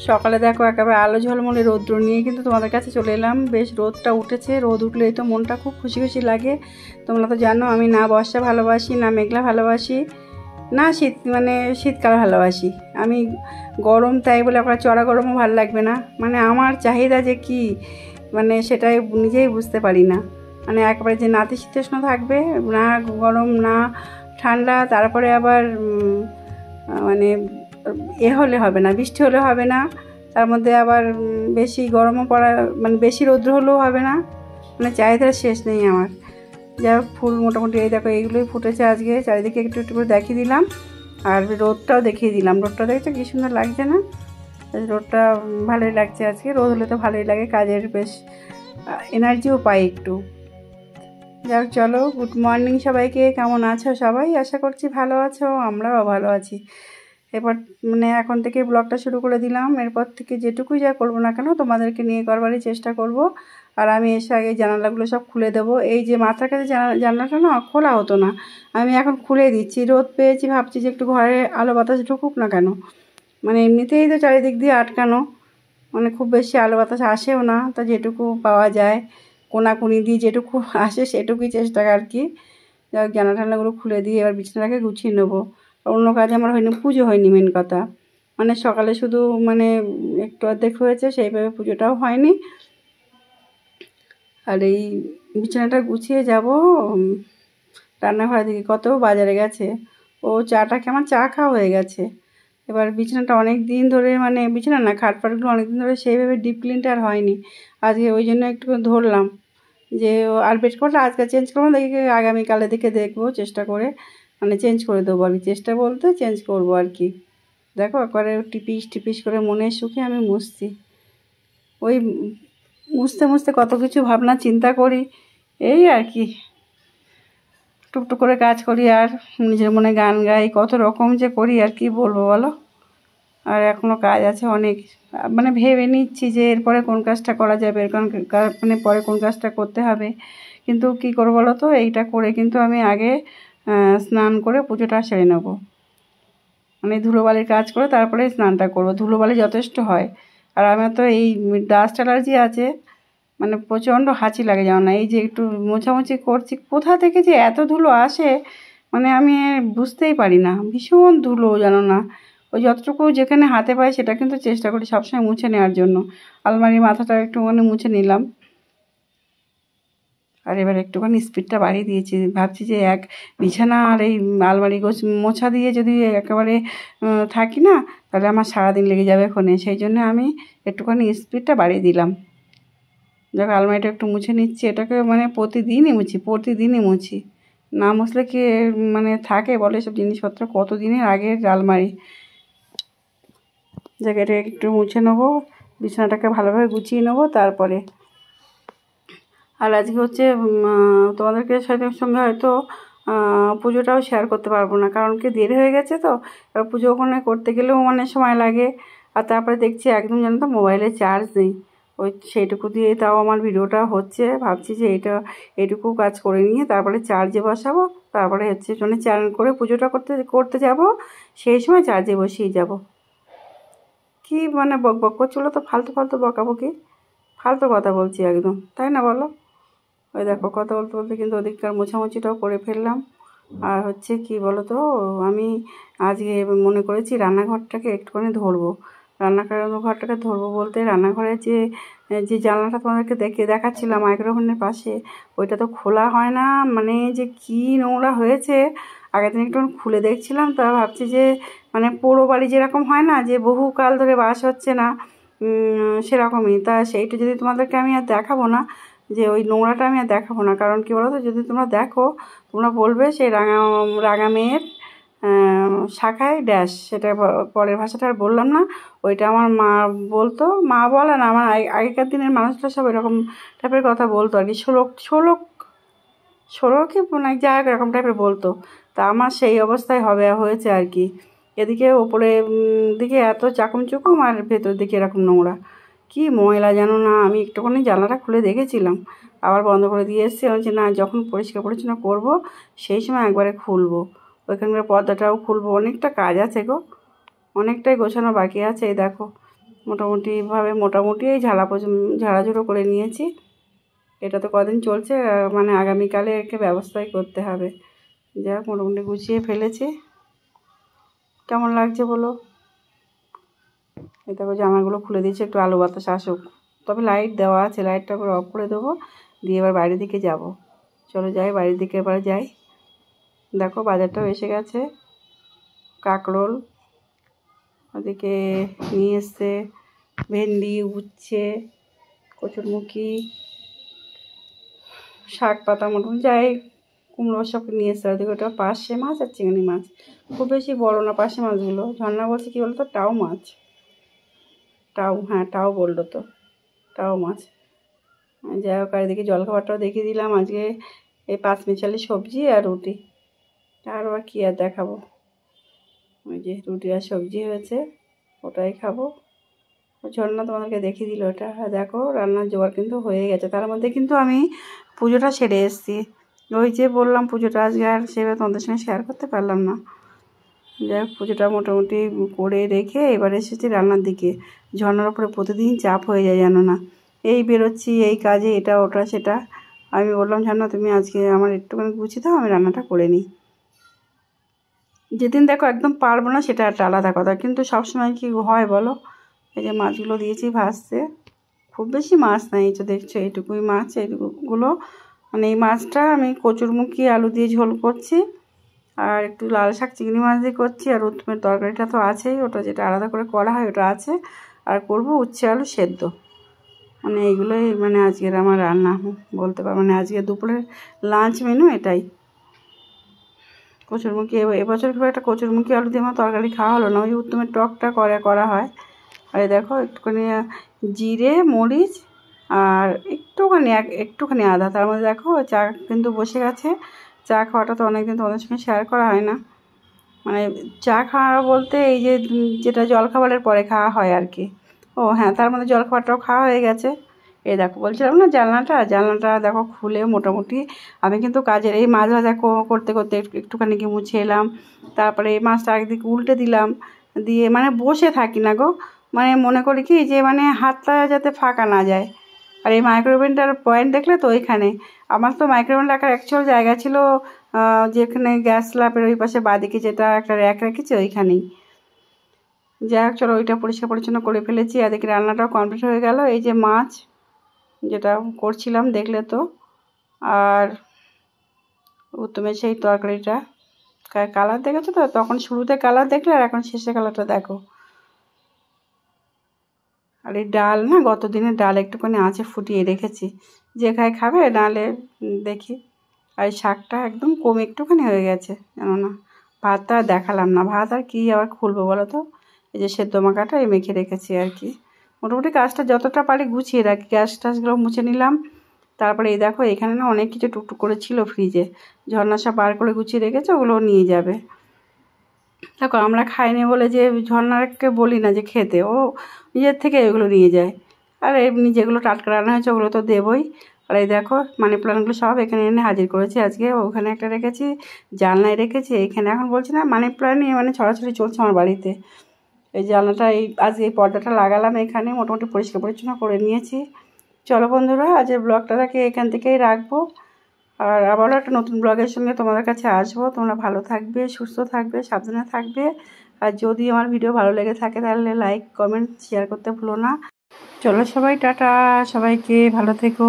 সকালে দেখো একেবারে আলো ঝলমলে রৌদ্র নিয়ে কিন্তু তোমাদের কাছে চলে এলাম। বেশ রোদটা উঠেছে, রোদ উঠলেই তো মনটা খুব খুশি খুশি লাগে। তোমরা তো জানো আমি না বর্ষা ভালোবাসি, না মেঘলা ভালোবাসি, না শীতকাল ভালোবাসি। আমি গরম তাই বলে আপনার চড়া গরমও ভালো লাগবে না। আমার চাহিদা যে কি সেটাই নিজেই বুঝতে পারি না। একেবারে যে নাতিশীতোষ্ণ থাকবে, না গরম না ঠান্ডা, তারপরে আবার হলে হবে না, বৃষ্টি হলে হবে না, তার মধ্যে আবার বেশি গরমও পড়া বেশি রৌদ্র হলেও হবে না। চাহিদার শেষ নেই আমার। যাই হোক, ফুল মোটামুটি এই দেখো এইগুলোই ফুটেছে আজকে। চারিদিকে একটু একটু করে দেখিয়ে দিলাম, আর রোদটাও দেখিয়ে দিলাম। রোদটা দেখছো কী সুন্দর লাগছে না? রোদটা ভালোই লাগছে আজকে। রোদ হলে তো ভালোই লাগে, কাজের বেশ এনার্জিও পাই একটু। যাই হোক, চলো, গুড মর্নিং সবাইকে। কেমন আছো সবাই? আশা করছি ভালো আছো, আমরাও ভালো আছি। এবার এখন থেকে ব্লগটা শুরু করে দিলাম। এরপর থেকে যেটুকুই যা করবো না কেন তোমাদেরকে নিয়ে করবারই চেষ্টা করব। আর আমি এসে আগে জানালাগুলো সব খুলে দেবো। এই যে মাথার কাছে জানালাটা না খোলা হতো না, আমি এখন খুলে দিচ্ছি। রোদ পেয়েছি, ভাবছি যে একটু ঘরে আলো বাতাস ঢুকুক না কেন। এমনিতেই তো চারিদিক দিয়ে আটকানো, খুব বেশি আলো বাতাস আসেও না। তো যেটুকু পাওয়া যায় কোনাকুনি দিয়ে যেটুকু আসে সেটুকুই চেষ্টা আর কি। জানালা টানালাগুলো খুলে দিয়ে এবার বিছানাটাকে গুছিয়ে নেবো। অন্য কাজ আমার হয়নি, পুজো হয়নি মেন কথা। সকালে শুধু একটু অর্ধেক হয়েছে, সেইভাবে পুজোটাও হয়নি। আর এই বিছানাটা গুছিয়ে যাব রান্নাঘরের দিকে। কত বাজারে গেছে, ও চাটাকে আমার চা খাওয়া হয়ে গেছে। এবার বিছানাটা অনেক দিন ধরে বিছানা না, খাটপাটগুলো অনেক দিন ধরে সেইভাবে ডিপ ক্লিনটা আর হয়নি। আজকে ওই জন্য একটু ধরলাম যে আর বেড কভারটা আজকে চেঞ্জ করবো, দেখি আগামীকালের দিকে দেখবো চেষ্টা করে চেঞ্জ করে দেবো আর কি। চেষ্টা বলতে চেঞ্জ করবো আর কি। দেখো একবারে টিপিস টিপিস করে মনের সুখে আমি মুছছি। ওই মুছতে মুছতে কত কিছু ভাবনা চিন্তা করি, এই আর কি। টুকটুক করে কাজ করি আর নিজের মনে গান গাই, কত রকম যে করি আর কি বলবো বলো। আর এখনও কাজ আছে অনেক। ভেবে নিচ্ছি যে এরপরে কোন কাজটা করা যাবে, পরে কোন কাজটা করতে হবে। কিন্তু কী করবো বলো তো, এইটা করে কিন্তু আমি আগে স্নান করে পুজোটা সেরে নেবো। ধুলোবালির কাজ করে তারপরে স্নানটা করবো। ধুলোবালি যথেষ্ট হয়। আর আমার তো এই ডাস্ট অ্যালার্জি আছে, প্রচণ্ড হাঁচি লাগে, জানো না। এই যে একটু মোছামুছি করছি, কোথা থেকে যে এত ধুলো আসে আমি বুঝতেই পারি না। ভীষণ ধুলো, জানো না। ওই যতটুকু যেখানে হাতে পাই সেটা কিন্তু চেষ্টা করি সবসময় মুছে নেওয়ার জন্য। আলমারির মাথাটা একটু মুছে নিলাম। আর এবার একটুখানি স্পিডটা বাড়িয়ে দিয়েছি। ভাবছি যে এক বিছানা আর এই আলমারি মোছা দিয়ে যদি একেবারে থাকি না, তাহলে আমার সারাদিন লেগে যাবে এখানে। সেই জন্য আমি একটুখানি স্পিডটা বাড়িয়ে দিলাম। দেখো আলমারিটা একটু মুছে নিচ্ছি। এটাকে প্রতিদিনই মুছি। না মুছলে কি থাকে বলে সব জিনিসপত্র, কত দিনের আগের আলমারি। জায়গাটাকে একটু মুছে নেবো, বিছানাটাকে ভালোভাবে গুছিয়ে নেবো তারপরে। আর আজকে হচ্ছে তোমাদেরকে সঙ্গে হয়তো পুজোটাও শেয়ার করতে পারবো না, কারণ কি দেরি হয়ে গেছে তো। এবার পুজো ওখানে করতে গেলেও সময় লাগে। আর তারপরে দেখছি একদম জানো তো মোবাইলে চার্জ নেই। সেইটুকু দিয়ে তাও আমার ভিডিওটা হচ্ছে। ভাবছি যে এইটুকু কাজ করে নিয়ে তারপরে চার্জে বসাবো। তারপরে হচ্ছে চান করে পুজোটা করতে যাব, সেই সময় চার্জে বসিয়ে যাব। কি বক বক করছিল তো, ফালতু ফালতু বকাবকি, ফালতু কথা বলছি একদম, তাই না বলো? ওই দেখো কথা বলতে বলতে কিন্তু ওদিককার মোছামুছিটাও করে ফেললাম। আর হচ্ছে কি বলো তো, আমি আজকে মনে করেছি রান্নাঘরটাকে একটুখানি ধরবো। রান্নাঘরটাকে ধরবো বলতে, রান্নাঘরের যে জানলাটা তোমাদেরকে দেখাচ্ছিলাম মাইক্রোওভেনের পাশে, ওইটা তো খোলা হয় না। যে কি নোংরা হয়েছে। আগের দিন একটু খুলে দেখছিলাম, তা ভাবছি যে পোড়ো বাড়ি যেরকম হয় না, যে বহুকাল ধরে বাস হচ্ছে না, সেরকমই। তা সেইটা যদি তোমাদেরকে আমি আর দেখাবো না, যে ওই নোংরাটা আমি আর দেখাবো না। কারণ কী বলো তো, যদি তোমরা দেখো তোমরা বলবে সেই রাঙা মেয়ের শাখায় ড্যাশ। সেটা পরের ভাষাটা আর বললাম না। ওইটা আমার মা বলতো, মা বলে না, আমার আগেকার দিনের মানুষরা সব এরকম টাইপের কথা বলতো আর কি। ষোলো কি যাই হোক এরকম টাইপের বলতো। তা আমার সেই অবস্থায় হয়েছে আর কি। এদিকে ওপরে দিকে এত চাকুম আর ভেতর দিকে এরকম নোংরা, কি ময়লা জানো না। আমি একটুখানি জানলাটা খুলে দেখেছিলাম, আবার বন্ধ করে দিয়ে এসেছি। আমি না, যখন পরিষ্কার পরিচ্ছন্ন করবো সেই সময় একবারে খুলবো। ওইখানকার পর্দাটাও খুলবো। অনেকটা কাজ আছে গো, অনেকটাই গোছানো বাকি আছে। এই দেখো মোটামুটি এই ঝাড়াঝুড়ো করে নিয়েছি। এটা তো কদিন চলছে, মানে আগামীকালে একে ব্যবস্থাই করতে হবে। যাই হোক, মোটামুটি গুছিয়ে ফেলেছি। কেমন লাগছে বলো? এই দেখো জামাগুলো খুলে দিয়েছি, একটু আলো বাতাস আসুক। তবে লাইট দেওয়া আছে, লাইটটা করে অফ করে দেবো, দিয়ে এবার বাইরের দিকে যাব। চলো যাই, বাইরের দিকে এবার যাই। দেখো বাজারটাও এসে গেছে। কাঁকরোল ওদিকে নিয়ে এসছে, ভেন্ডি, উচ্ছে, কচুরমুখী, শাক পাতা, মোটামুটি যাই, কুমড়ো সব নিয়ে এসছে। ওদিকে ওটা পার্শে মাছ আর চিংড়ি মাছ, খুব বেশি বড় না পার্শে মাছগুলো। ঝর্ণা বলছে কী বলতো, টাও মাছ, হ্যাঁ টাও বললো তো, টাও মাছ। যাই হোক, আর এদিকে জলখাবারটাও দেখিয়ে দিলাম। আজকে এই 5 মিশালি সবজি আর রুটি, আর আবার কী আর দেখাবো। ওই যে রুটি আর সবজি হয়েছে, ওটাই খাবো। ঝর্ণা তোমাদেরকে দেখিয়ে দিল ওটা। আর দেখো রান্নার জোগাড় কিন্তু হয়ে গেছে। তার মধ্যে কিন্তু আমি পুজোটা সেরে এসেছি। ওই যে বললাম পুজোটা আজকে আর সেভাবে তোমাদের সঙ্গে শেয়ার করতে পারলাম না। যাই হোক, পুজোটা মোটামুটি করে রেখে এবার এসেছি রান্নার দিকে। ঝর্ণার উপরে প্রতিদিন চাপ হয়ে যায় জানো না, এই বেরোচ্ছি এই কাজে, এটা ওটা সেটা। আমি বললাম ঝর্ণা তুমি আজকে আমার একটুখানি গুছিয়ে দাও, আমি রান্নাটা করে নিই। যেদিন দেখো একদম পারবো না সেটা একটা আলাদা কথা, কিন্তু সবসময় কি হয় বলো। এই যে মাছগুলো দিয়েছি ভাজতে, খুব বেশি মাছ নাই, এই তো দেখছো এইটুকুই মাছ। এইটুকুগুলো মানে এই মাছটা আমি কচুরমুখী আলু দিয়ে ঝোল করছি, আর একটু লাল শাক চিংড়ি মাছ দিয়ে করছি, আর উত্তমের তরকারিটা তো আছেই, ওটা যেটা আলাদা করে করা হয় ওটা আছে, আর করবো উচ্ছে আলু সেদ্ধ। মানে এইগুলোই মানে আজকের আমার রান্না বলতে পারো, মানে আজকে দুপুরের লাঞ্চ মেনু এটাই। কচুরমুখী এবছর খুব একটা কচুরমুখী আলু দিয়ে আমার তরকারি খাওয়া হলো না, ওই উত্তমের টকটা করা হয়। আর দেখো একটুখানি জিরে মরিচ আর একটুখানি আদা, তার মধ্যে দেখো চা কিন্তু বসে গেছে। চা খাওয়াটা তো অনেকদিন তোমাদের সঙ্গে শেয়ার করা হয় না, মানে চা খাওয়া বলতে এই যে যেটা জলখাবারের পরে খাওয়া হয় আর কি। ও হ্যাঁ, তার মধ্যে জলখাবারটাও খাওয়া হয়ে গেছে। এই দেখো বলছিলাম না, জানলাটা দেখো খুলে মোটামুটি আমি কিন্তু কাজের এই মাছ ভাজা করতে করতে একটুখানি কি মুছে এলাম। তারপরে এই মাছটা একদিকে উল্টে দিলাম, দিয়ে মানে বসে থাকি না গো, মানে মনে করি কি যে মানে হাতটা যাতে ফাঁকা না যায়। আর এই মাইক্রোওভেনটার পয়েন্ট দেখলে তো ওইখানে, আমার তো মাইক্রোওভেন রাখার অ্যাকচুয়াল জায়গা ছিল যেখানে গ্যাস স্ল্যাবের ওই পাশে বাঁদিকে যেটা একটা র্যাক রেখেছি ওইখানেই। যাই হোক চলো, ওইটা পরিষ্কার পরিচ্ছন্ন করে ফেলেছি। আর দেখি রান্নাটাও কমপ্লিট হয়ে গেল। এই যে মাছ যেটা করছিলাম দেখলে তো, আর উত্তমের সেই তরকারিটা কালার দেখেছো তো, তখন শুরুতে কালার দেখলে আর এখন শেষে কালারটা দেখো। আর এই ডাল না, গত দিনের ডাল একটুখানি আঁচে ফুটিয়ে রেখেছি, যে খাবে নাহলে দেখি। আর এই শাকটা একদম কম একটুখানি হয়ে গেছে জানো না। ভাতটা আর দেখালাম না, ভাত আর কী আবার খুলবো বলো তো। এই যে সেদ্ধ মাখাটা এই মেখে রেখেছি আর কি। মোটামুটি কাজটা যতটা পারি গুছিয়ে রাখি, গ্যাস টাসগুলো মুছে নিলাম। তারপরে এই দেখো এখানে না অনেক কিছু টুকটুক করে ছিল ফ্রিজে, ঝর্ণা সব বার করে গুছিয়ে রেখেছে, ওগুলো নিয়ে যাবে। দেখো আমরা খাইনি বলে যে ঝর্ণাকে বলি না যে খেতে, ও নিজের থেকে এগুলো নিয়ে যায়। আর এমনি যেগুলো টাটকা রান্না হয়েছে ওগুলো তো দেবই। আর এই দেখো মানি প্ল্যান্টগুলো সব এখানে এনে হাজির করেছি আজকে। ওখানে একটা রেখেছি, জানলায় রেখেছি, এইখানে এখন বলছি না মানি প্ল্যান্ট নিয়ে মানে ছড়াছড়ি চলছে আমার বাড়িতে। এই জানলাটা আজকে এই পর্দাটা লাগালাম, এখানে মোটামুটি পরিষ্কার পরিচ্ছন্ন করে নিয়েছি। চলো বন্ধুরা, আজকের ব্লগটাকে এখান থেকেই রাখবো, আর আবারও একটা নতুন ব্লগের সঙ্গে তোমাদের কাছে আসবো। তোমরা ভালো থাকবে, সুস্থ থাকবে, সাবধানে থাকবে। আর যদি আমার ভিডিও ভালো লেগে থাকে তাহলে লাইক কমেন্ট শেয়ার করতে ভুলো না। চলো সবাই টাটা, সবাইকে ভালো থেকো।